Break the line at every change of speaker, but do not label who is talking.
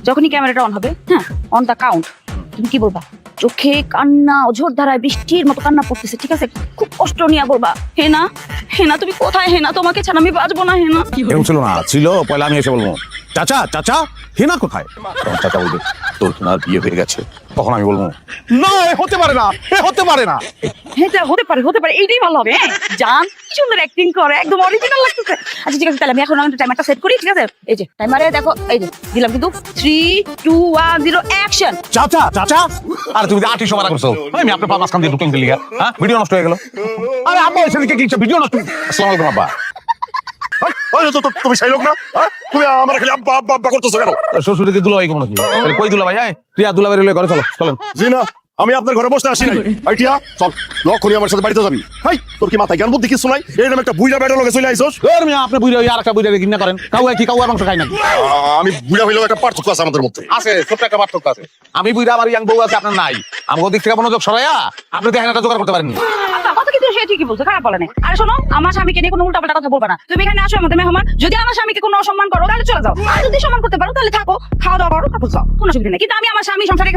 যখনই ক্যামেরাটা অন হবে, হ্যাঁ, অন দা কাউন্ট, তুমি কি বলবা? চোখে কান্না অঝোর ধারায় বৃষ্টির মতো কান্না পড়তেছে, ঠিক আছে? খুব কষ্ট নিয়ে বলবা, হেনা হেনা তুমি কোথায়? হেনা তোমাকে ছাড়া আমি বাঁচবো না। হেনা
এরকম ছিল না, ছিল পয়লা আমি এসে বলবো চাচা চাচা হেনা কোথায়, তখন চাচা বলবে তোর হেনার বিয়ে হয়ে গেছে। তখন আমি বলবো না, এ হতে পারে না, এ হতে পারে না।
এটা হতে পারে, এইটাই ভালো হবে। হ্যাঁ, জান কি সুন্দর অ্যাক্টিং করে, একদম অরিজিনাল লাগতেছে। আচ্ছা ঠিক আছে, তাহলে আমি এখন টাইমারটা সেট করি, ঠিক আছে? এই যে টাইমারে দেখো, এই যে দিলাম কিন্তু 3 2 1 0 অ্যাকশন।
চাচা চাচা আর তুমি আটি সময় করছো, আমি আপনার পা মাঝখান দিয়ে ঢুকে দিলি, হ্যাঁ ভিডিও নষ্ট হয়ে গেল। আরে আব্বা এসে কি ভিডিও নষ্ট। আসসালামু আলাইকুম আব্বা।
তুমি সেই লোক না, তুমি আমার খালি আব্বা আব্বা আব্বা করতেছো কেন?
শ্বশুরকে দুলাভাই কেমন নাকি? কই দুলাভাই? প্রিয়া দুলাভাই রেলে ঘরে চলো, চলেন।
জি না, আমি আপনার ঘরে বসতে আসি নাই। আইটিয়া চল, লক্ষণই আমার সাথে বাড়িতে যাবি। হাই, তোর কি মাথায় জ্ঞান বুদ্ধি কিছু নাই? এরকম একটা বুইড়া বেটার লগে চলে আইছস।
আপনি বুঝে আর একটা বুঝে কিনা করেন, কি কাউয়ার মাংস খাই নাকি?
আমি বুইড়া হইলেও একটা পার্থক্য আছে আমাদের মধ্যে।
আছে, ছোট্ট একটা পার্থক্য আছে। আমি বুঝা, আমার ইয়াং বউ আছে, আপনার নাই। আমার দিক থেকে মনোযোগ সরাইয়া আপনি দেখেন একটা জোগাড় করতে পারেন।
আচ্ছা, কথা কিন্তু সে ঠিকই বলছে, খারাপ বলে নাই। আর শোনো, আমার স্বামীকে নিয়ে কোনো উল্টাপাল্টা কথা বলবা না। তুমি এখানে আসো আমাদের মেহমান, যদি আমার স্বামীকে কোনো অসম্মান করো তাহলে চলে যাও, আর যদি সম্মান করতে পারো তাহলে থাকো, খাওয়া দাওয়া করো, তারপর যাও, কোনো অসুবিধা নেই। কিন্তু আমি আমার স্বামী সংসারে